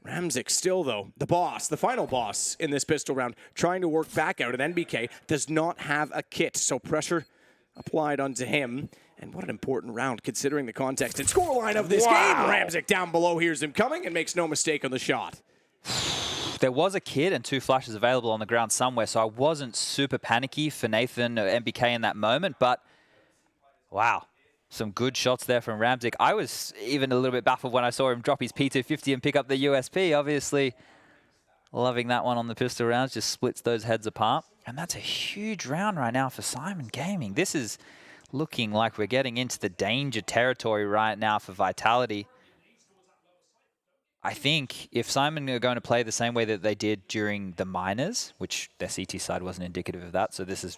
Ramzik still, though, the boss, the final boss in this pistol round, trying to work back out, and NBK does not have a kit, so pressure applied onto him. And what an important round, considering the context and scoreline of this game. Ramzik down below hears him coming and makes no mistake on the shot.
There was a kid and 2 flashes available on the ground somewhere, so I wasn't super panicky for Nathan or NBK in that moment, but wow. Some good shots there from Ramzik. I was even a little bit baffled when I saw him drop his P250 and pick up the USP. Obviously, loving that one on the pistol rounds. Just splits those heads apart. And that's a huge round right now for Syman Gaming. This is looking like we're getting into the danger territory right now for Vitality. I think if Syman are going to play the same way that they did during the minors, which their CT side wasn't indicative of that, so this is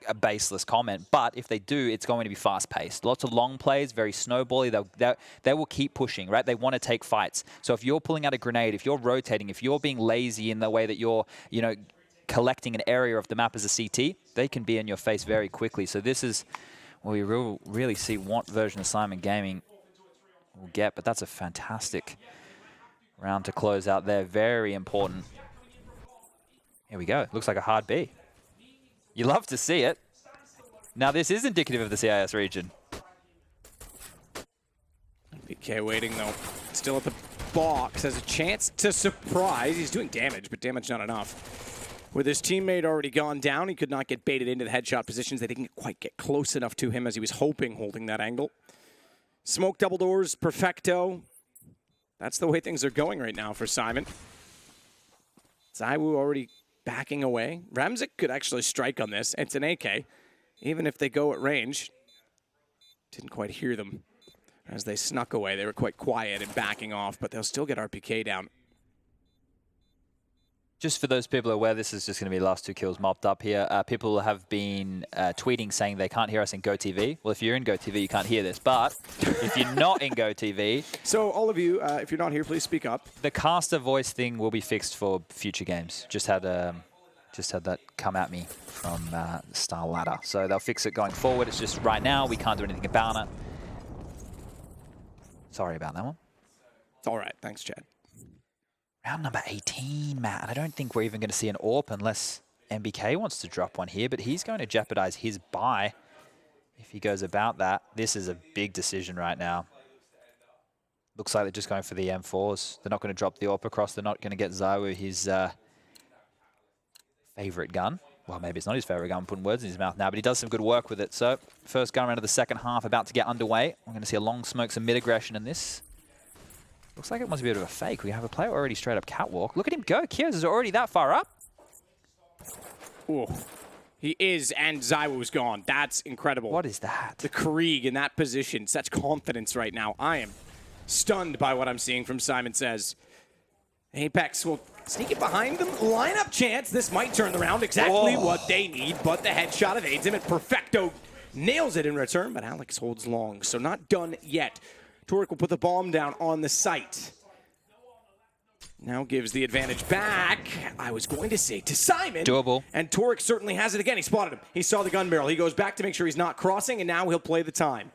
a baseless comment, but if they do, it's going to be fast-paced. Lots of long plays, very snowbally. They will keep pushing, right? They want to take fights. So if you're pulling out a grenade, if you're rotating, if you're being lazy in the way that you're, collecting an area of the map as a CT, they can be in your face very quickly. So this is where we really see what version of Syman Gaming will get, but that's a fantastic round to close out there. Very important. Here we go. Looks like a hard B. You love to see it. Now, this is indicative of the CIS region.
BK waiting, though. Still at the box. Has a chance to surprise. He's doing damage, but damage not enough. With his teammate already gone down, he could not get baited into the headshot positions. They didn't quite get close enough to him as he was hoping, holding that angle. Smoke double doors, perfecto. That's the way things are going right now for Syman. ZywOo already backing away. Ramzik could actually strike on this. It's an AK. Even if they go at range. Didn't quite hear them as they snuck away. They were quite quiet and backing off, but they'll still get RPK down.
Just for those people aware, this is just going to be the last 2 kills mopped up here. People have been tweeting saying they can't hear us in GoTV. Well, if you're in GoTV, you can't hear this. But if you're not in GoTV...
So all of you, if you're not here, please speak up.
The caster voice thing will be fixed for future games. Just had that come at me from StarLadder. So they'll fix it going forward. It's just right now, we can't do anything about it. Sorry about that one.
It's all right. Thanks, Chad.
Round number 18, Matt. And I don't think we're even going to see an AWP unless MBK wants to drop one here, but he's going to jeopardize his buy if he goes about that. This is a big decision right now. Looks like they're just going for the M4s. They're not going to drop the AWP across. They're not going to get ZywOo his favorite gun. Well, maybe it's not his favorite gun. I'm putting words in his mouth now, but he does some good work with it. So first gun round of the second half about to get underway. We're going to see a long smoke, some mid-aggression in this. Looks like it must be a bit of a fake. We have a player already straight up catwalk. Look at him go. Kios is already that far up.
Ooh. He is, and ZywOo's gone. That's incredible.
What is that?
The Krieg in that position. Such confidence right now. I am stunned by what I'm seeing from Syman Says. Apex will sneak it behind them. Lineup chance. This might turn the round. Exactly what they need, but the headshot evades him, and Perfecto nails it in return, but Alex holds long, so not done yet. Torek will put the bomb down on the site. Now gives the advantage back. I was going to say to Syman.
Doable.
And Torek certainly has it again. He spotted him. He saw the gun barrel. He goes back to make sure he's not crossing, and now he'll play the time.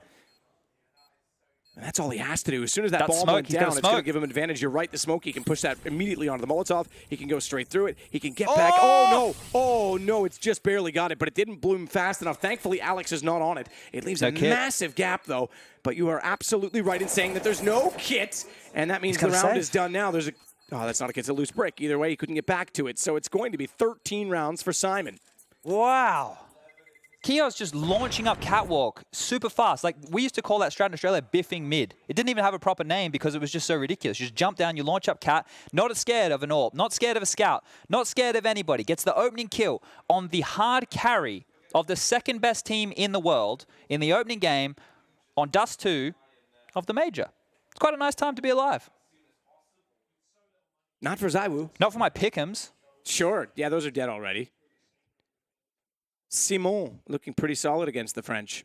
And that's all he has to do. As soon as that bomb went down, it's going to give him advantage. You're right, the smoke. He can push that immediately onto the Molotov. He can go straight through it. He can get back. Oh, no. Oh, no. It's just barely got it, but it didn't bloom fast enough. Thankfully, Alex is not on it. It leaves a massive gap, though. But you are absolutely right in saying that there's no kit, and that means the round is done now. There's a... Oh, that's not a kit. It's a loose brick. Either way, he couldn't get back to it. So it's going to be 13 rounds for Syman.
Wow. Kios just launching up catwalk super fast. Like, we used to call that strat in Australia biffing mid. It didn't even have a proper name because it was just so ridiculous. You just jump down, you launch up cat, not scared of an AWP, not scared of a scout, not scared of anybody. Gets the opening kill on the hard carry of the second best team in the world in the opening game on Dust2 of the Major. It's quite a nice time to be alive.
Not for ZywOo.
Not for my pick'ems.
Sure. Yeah, those are dead already. Simon looking pretty solid against the French.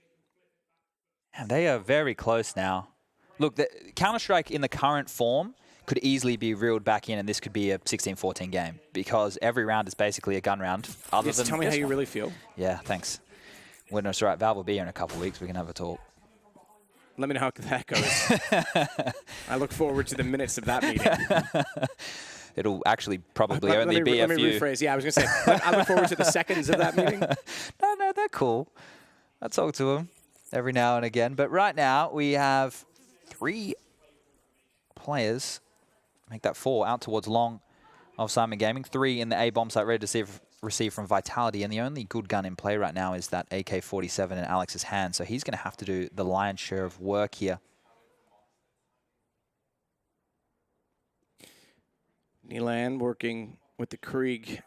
And they are very close now. Look, the Counter-Strike in the current form could easily be reeled back in, and this could be a 16-14 game because every round is basically a gun round.
Yes, tell me how you really feel.
Yeah, thanks. When it's right, Valve will be here in a couple of weeks. We can have a talk.
Let me know how that goes. I look forward to the minutes of that meeting.
It'll actually probably only be a few.
Let me rephrase. Yeah, I was going to say, I look forward to the seconds of that meeting.
No, they're cool. I talk to them every now and again. But right now, we have 3 players, make that 4, out towards long of Syman Gaming. 3 in the A bomb site ready to receive from Vitality. And the only good gun in play right now is that AK-47 in Alex's hand. So he's going to have to do the lion's share of work here.
Nilan working with the Krieg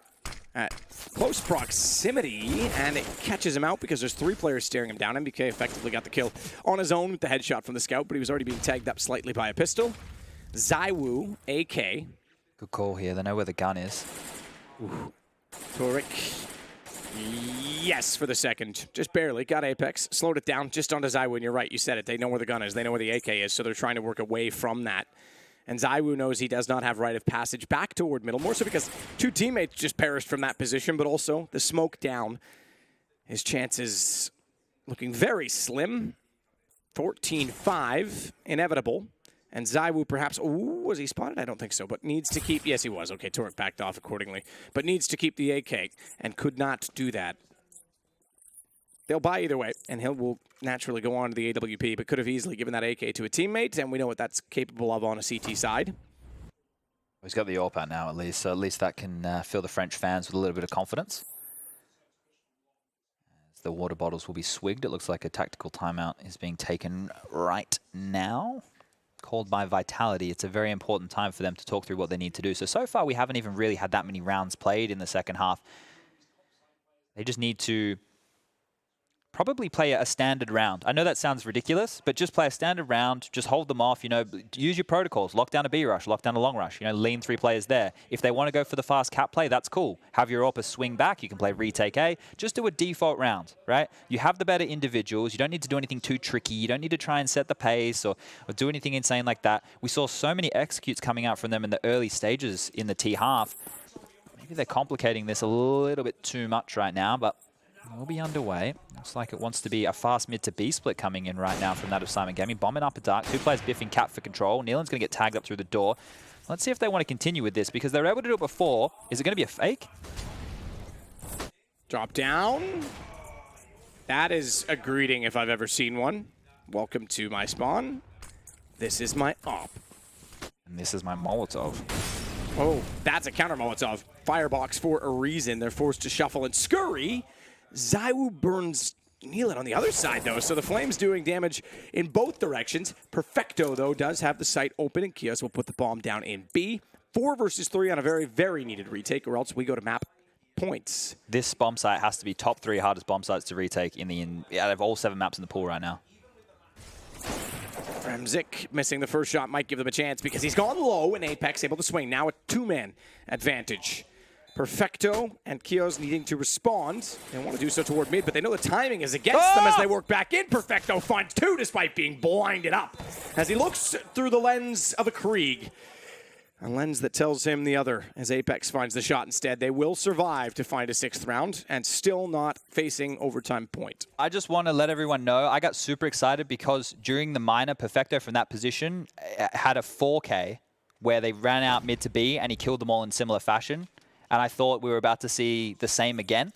at close proximity, and it catches him out because there's 3 players staring him down. MBK effectively got the kill on his own with the headshot from the scout, but he was already being tagged up slightly by a pistol. ZywOo, AK.
Good call here. They know where the gun is.
Ooh. Torek Yes, for the second. Just barely. Got Apex. Slowed it down just onto ZywOo, and you're right. You said it. They know where the gun is. They know where the AK is, so they're trying to work away from that. And ZywOo knows he does not have rite of passage back toward middle, more so because two teammates just perished from that position, but also the smoke down. His chances looking very slim. 14-5, inevitable. And ZywOo perhaps, was he spotted? I don't think so, but needs to keep, yes he was. Okay, Torque backed off accordingly, but needs to keep the AK and could not do that. They'll buy either way, and he will naturally go on to the AWP, but could have easily given that AK to a teammate, and we know what that's capable of on a CT side.
He's got the AWP out now at least, so at least that can fill the French fans with a little bit of confidence. As the water bottles will be swigged, it looks like a tactical timeout is being taken right now. Called by Vitality. It's a very important time for them to talk through what they need to do. So far we haven't even really had that many rounds played in the second half. They just need to probably play a standard round. I know that sounds ridiculous, but just play a standard round, just hold them off, use your protocols, lock down a B rush, lock down a long rush, lean 3 players there. If they want to go for the fast cap play, that's cool. Have your AWPer swing back, you can play retake A, just do a default round, right? You have the better individuals, you don't need to do anything too tricky, you don't need to try and set the pace or do anything insane like that. We saw so many executes coming out from them in the early stages in the T half. Maybe they're complicating this a little bit too much right now, but we'll be underway. Looks like it wants to be a fast mid to B split coming in right now from that of Syman Gaming. Bombing up a dark. 2 players biffing Cap for control. Nealon's going to get tagged up through the door. Let's see if they want to continue with this because they were able to do it before. Is it going to be a fake?
Drop down. That is a greeting if I've ever seen one. Welcome to my spawn. This is my op.
And this is my Molotov.
Oh, that's a counter Molotov. Firebox for a reason. They're forced to shuffle and scurry. ZywOo burns Nealon on the other side, though, so the Flames doing damage in both directions. Perfecto, though, does have the site open, and Kios will put the bomb down in B. 4 versus 3 on a very, very needed retake, or else we go to map points.
This bomb site has to be top 3 hardest bomb sites to retake out of all 7 maps in the pool right now.
Ramzik missing the first shot might give them a chance because he's gone low, and Apex able to swing. Now a 2-man advantage. Perfecto and Kios needing to respond. They want to do so toward mid, but they know the timing is against them as they work back in. Perfecto finds 2 despite being blinded up as he looks through the lens of a Krieg. A lens that tells him the other as Apex finds the shot instead. They will survive to find a 6th round and still not facing overtime point.
I just want to let everyone know I got super excited because during the minor, Perfecto from that position had a 4K where they ran out mid to B and he killed them all in similar fashion. And I thought we were about to see the same again.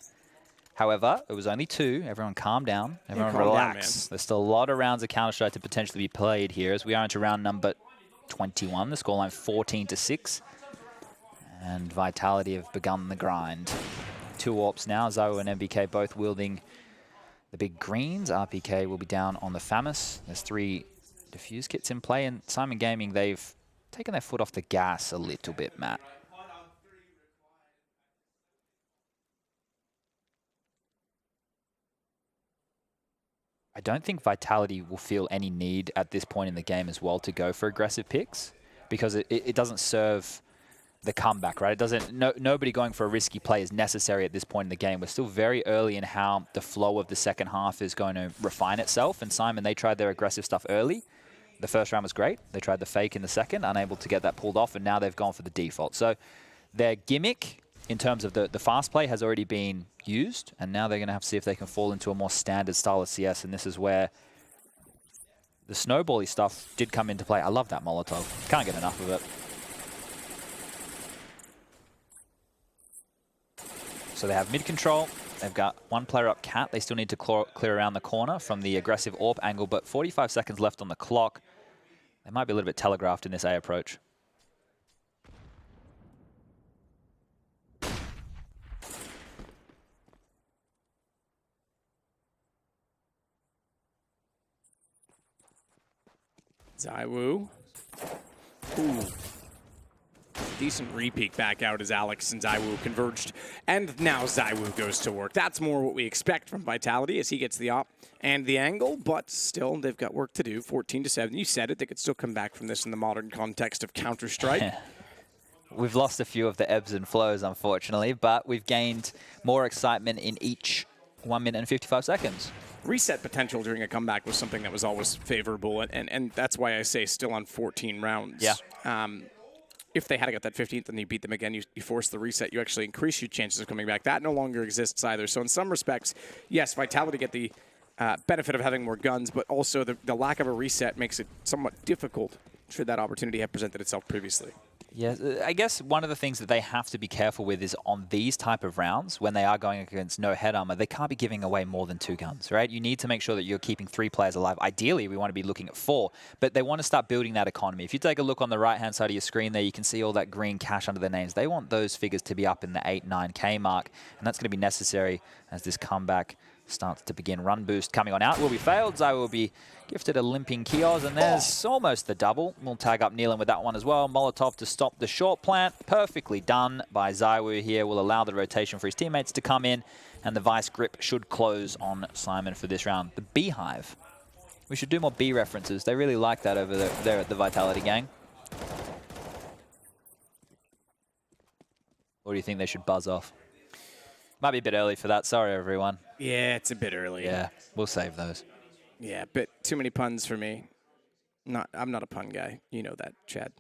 However, it was only 2. Everyone calm down. Everyone relax. There's still a lot of rounds of Counter-Strike to potentially be played here as we are into round number 21. The scoreline 14-6. And Vitality have begun the grind. 2 AWPs now. ZywOo and MBK both wielding the big greens. RPK will be down on the FAMAS. There's 3 defuse kits in play. And Syman Gaming, they've taken their foot off the gas a little bit, Matt. I don't think Vitality will feel any need at this point in the game as well to go for aggressive picks because it doesn't serve the comeback, right? It doesn't. Nobody going for a risky play is necessary at this point in the game. We're still very early in how the flow of the second half is going to refine itself. And Syman, they tried their aggressive stuff early. The first round was great. They tried the fake in the second, unable to get that pulled off, and now they've gone for the default. So their gimmick in terms of the fast play has already been used, and now they're going to have to see if they can fall into a more standard style of CS, and this is where the snowbally stuff did come into play. I love that Molotov. Can't get enough of it. So they have mid control. They've got 1 player up Cat. They still need to clear around the corner from the aggressive AWP angle, but 45 seconds left on the clock. They might be a little bit telegraphed in this A approach.
ZywOo. Ooh. Decent re-peek back out as Alex and ZywOo converged. And now ZywOo goes to work. That's more what we expect from Vitality as he gets the op and the angle, but still they've got work to do. 14-7. You said it. They could still come back from this in the modern context of Counter-Strike.
We've lost a few of the ebbs and flows, unfortunately, but we've gained more excitement in each 1 minute and 55 seconds.
Reset potential during a comeback was something that was always favorable, and that's why I say still on 14 rounds.
Yeah.
If they had got that 15th and you beat them again, you force the reset, you actually increase your chances of coming back. That no longer exists either. So in some respects, yes, Vitality get the benefit of having more guns, but also the lack of a reset makes it somewhat difficult should that opportunity have presented itself previously.
Yeah, I guess one of the things that they have to be careful with is on these type of rounds, when they are going against no head armor, they can't be giving away more than 2 guns, right? You need to make sure that you're keeping 3 players alive. Ideally, we want to be looking at 4, but they want to start building that economy. If you take a look on the right-hand side of your screen there, you can see all that green cash under their names. They want those figures to be up in the 8, 9K mark, and that's going to be necessary as this comeback starts to begin. Run boost coming on out will be failed. Zai will be gifted a limping Kiosk, and there's almost the double. We'll tag up Nealon with that one as well. Molotov to stop the short plant. Perfectly done by Zaiwu here. Will allow the rotation for his teammates to come in, and the vice grip should close on Syman for this round. The Beehive. We should do more bee references. They really like that over there at the Vitality gang. Or do you think they should buzz off? Might be a bit early for that. Sorry, everyone.
Yeah, it's a bit early.
Yeah, we'll save those.
Yeah, bit too many puns for me. I'm not a pun guy. You know that, Chad.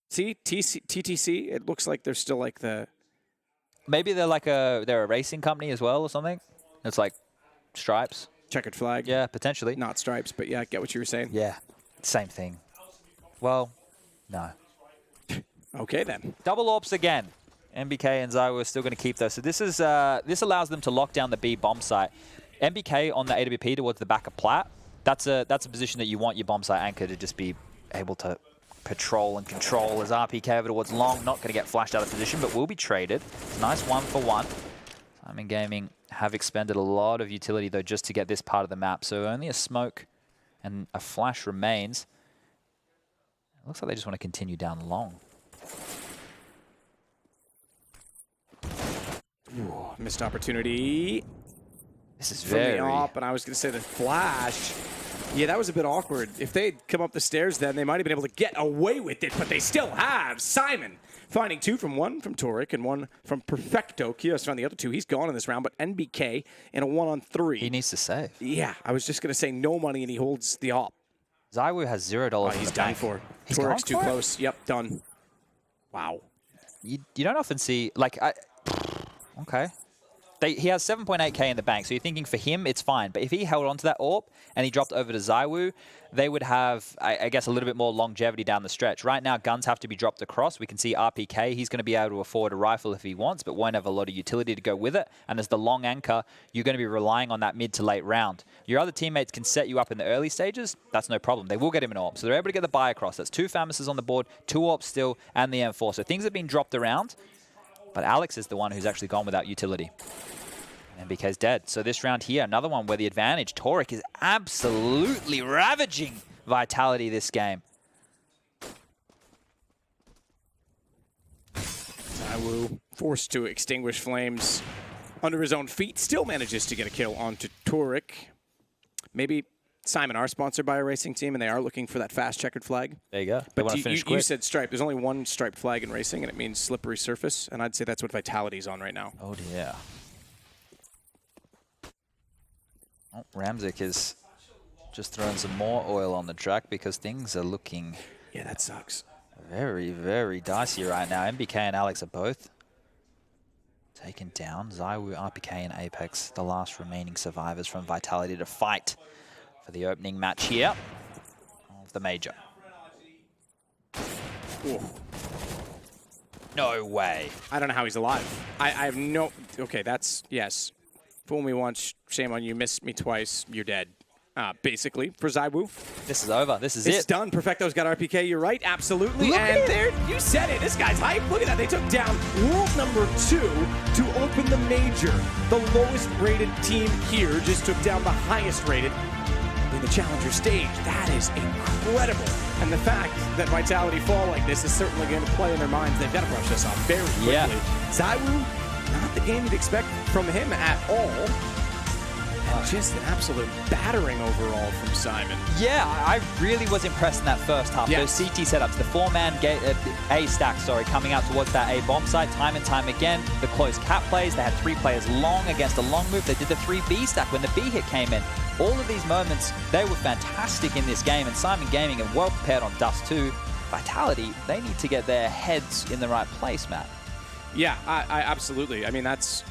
See, TTC, it looks like they're still like the...
Maybe they're a racing company as well or something. It's like Stripes.
Checkered flag.
Yeah, potentially.
Not Stripes, but yeah, I get what you were saying.
Yeah, same thing. Well, no.
Okay, then.
Double AWPs again. MBK and Zaiwu are still going to keep those. So this is this allows them to lock down the B bomb site. MBK on the AWP towards the back of Plat. That's a position that you want your bomb site anchor to just be able to patrol and control. As RPK over towards Long, not going to get flashed out of position, but will be traded. Nice 1-for-1. Syman Gaming have expended a lot of utility though just to get this part of the map. So only a smoke and a flash remains. It looks like they just want to continue down Long.
Ooh, missed opportunity.
This is
From
very...
the op, and I was going to say the flash. Yeah, that was a bit awkward. If they'd come up the stairs then, they might have been able to get away with it, but they still have. Syman finding 2 from 1 from Torek and 1 from Perfecto. Kiosk found the other 2. He's gone in this round, but NBK in a 1-on-3.
He needs to save.
Yeah, I was just going to say no money, and he holds the op.
Zaiwu has $0
Oh,
in
he's
the
done
bank.
for.
He's
Torek's
gone
too
for it?
close. Yep, done. Wow.
You don't often see, like, okay. He has 7.8K in the bank, so you're thinking for him, it's fine. But if he held on to that AWP and he dropped over to Zaiwu, they would have, I guess, a little bit more longevity down the stretch. Right now, guns have to be dropped across. We can see RPK. He's going to be able to afford a rifle if he wants, but won't have a lot of utility to go with it. And as the long anchor, you're going to be relying on that mid to late round. Your other teammates can set you up in the early stages. That's no problem. They will get him an AWP. So they're able to get the buy across. That's 2 Famouses on the board, 2 AWPs still, and the M4. So things have been dropped around, but Alex is the one who's actually gone without utility. MBK's dead. So this round here, another one where the advantage. Torek is absolutely ravaging Vitality this game.
Zaiwu forced to extinguish flames under his own feet. Still manages to get a kill onto Torek. Maybe Syman are sponsored by a racing team, and they are looking for that fast checkered flag.
There you go. They
But
want to finish
you
quick.
said stripe. There's only one striped flag in racing, and it means slippery surface. And I'd say that's what Vitality's on right now.
Oh, dear. Oh, Ramzik is just throwing some more oil on the track because things are looking
Yeah, that sucks.
very, very dicey right now. MBK and Alex are both taken down. Zaiwu, RPK, and Apex, the last remaining survivors from Vitality to fight for the opening match here of the Major.
Ooh.
No way.
I don't know how he's alive. I have no... Okay, that's... Yes. Fool me once, shame on you. Miss me twice, you're dead. Basically, for Zaiwu.
This is over. This is
It's
it.
done. Perfecto's got RPK. You're right. Absolutely.
Look
and
at it.
there, you said it. This guy's hype. Look at that. They took down world number 2 to open the Major. The lowest rated team here just took down the highest rated in the Challenger stage. That is incredible. And the fact that Vitality fall like this is certainly going to play in their minds. They've got to brush this off very quickly.
Yeah.
Zaiwu, not the game you'd expect from him at all. Just an absolute battering overall from Syman.
Yeah, I really was impressed in that first half.
Yes.
Those CT setups, the four-man A stack, coming out towards that A bomb site time and time again. The close cap plays, they had 3 players long against a long move. They did the 3B stack when the B hit came in. All of these moments, they were fantastic in this game, and Syman Gaming are well prepared on Dust2. Vitality, they need to get their heads in the right place, Matt.
Yeah, I absolutely. I mean, that's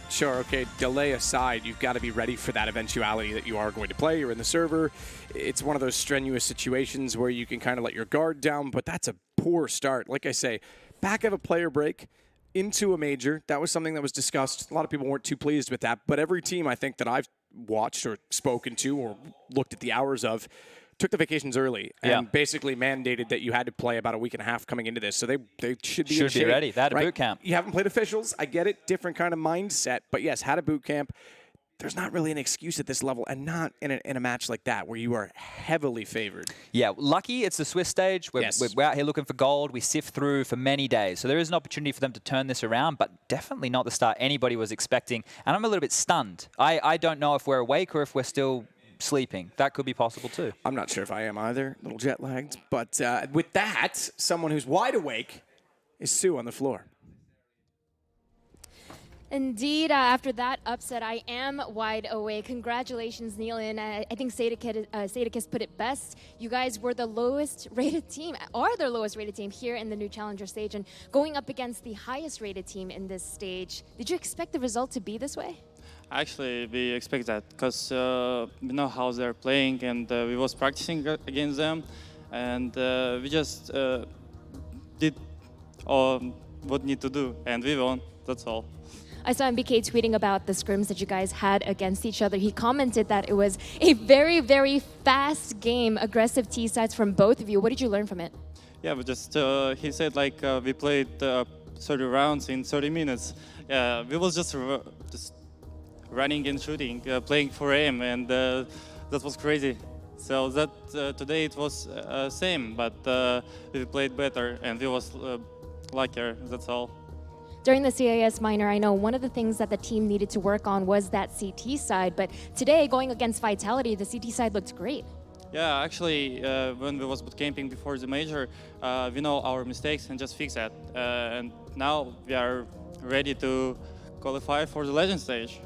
sure, okay, delay aside, you've got to be ready for that eventuality that you are going to play. You're in the server. It's one of those strenuous situations where you can kind of let your guard down, but that's a poor start. Like I say, back of a player break into a major, that was something that was discussed. A lot of people weren't too pleased with that, but every team I think that I've watched or spoken to or looked at the hours of took the vacations early and basically mandated that you had to play about a week and a half coming into this. So they should be in shape,
ready. They had a boot camp.
You haven't played officials. I get it. Different kind of mindset. But yes, had a boot camp. There's not really an excuse at this level, and not in a match like that where you are heavily favored.
Yeah, lucky it's the Swiss stage. We're out here looking for gold. We sift through for many days. So there is an opportunity for them to turn this around, but definitely not the start anybody was expecting. And I'm a little bit stunned. I don't know if we're awake or if we're still sleeping. That could be possible too.
I'm not sure if I am either. A little jet lagged. But with that, someone who's wide awake is Sue on the floor.
Indeed, after that upset, I am wide awake. Congratulations, Neil. And I think Sadakis put it best. You guys were the lowest rated team, are the lowest rated team here in the new challenger stage, and going up against the highest rated team in this stage. Did you expect the result to be this way?
Actually, we expect that because we know how they're playing, and we was practicing against them, and we just did what need to do, and we won. That's all.
I saw MBK tweeting about the scrims that you guys had against each other. He commented that it was a very, very fast game, aggressive T-sides from both of you. What did you learn from it?
Yeah, but just he said like we played 30 rounds in 30 minutes. Yeah, we was just running and shooting, playing for aim, and that was crazy. So that today it was same, but we played better and we was luckier. That's all.
During the CIS minor, I know one of the things that the team needed to work on was that CT side, but today, going against Vitality, the CT side looked great.
Yeah, actually, when we was bootcamping before the major, we know our mistakes and just fix that. And now we are ready to qualify for the Legend stage.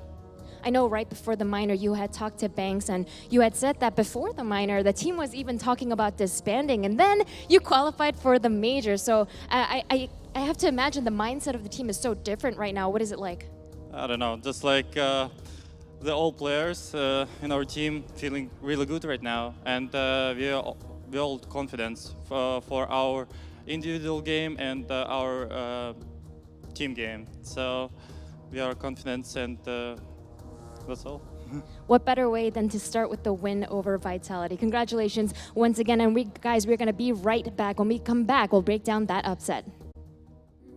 I know right before the minor you had talked to Banks and you had said that before the minor the team was even talking about disbanding, and then you qualified for the major. So I have to imagine the mindset of the team is so different right now. What is it like?
I don't know, just like the old players in our team feeling really good right now, and we all confidence for our individual game and our team game. So we are confident, and that's all.
What better way than to start with the win over Vitality? Congratulations once again, and we're going to be right back. When we come back, we'll break down that upset.